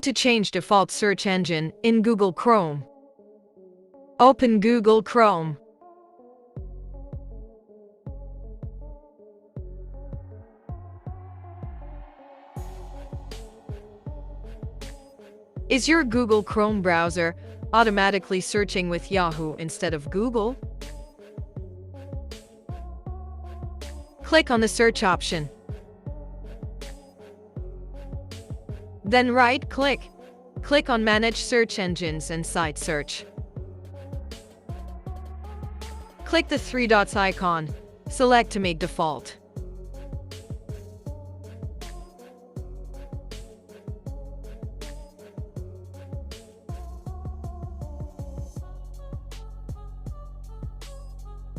to change default search engine in Google Chrome. Open Google Chrome. Is your Google Chrome browser automatically searching with Yahoo instead of Google? Click on the search option. Then right-click. Click on Manage Search Engines and Site Search. Click the three dots icon. Select to make default.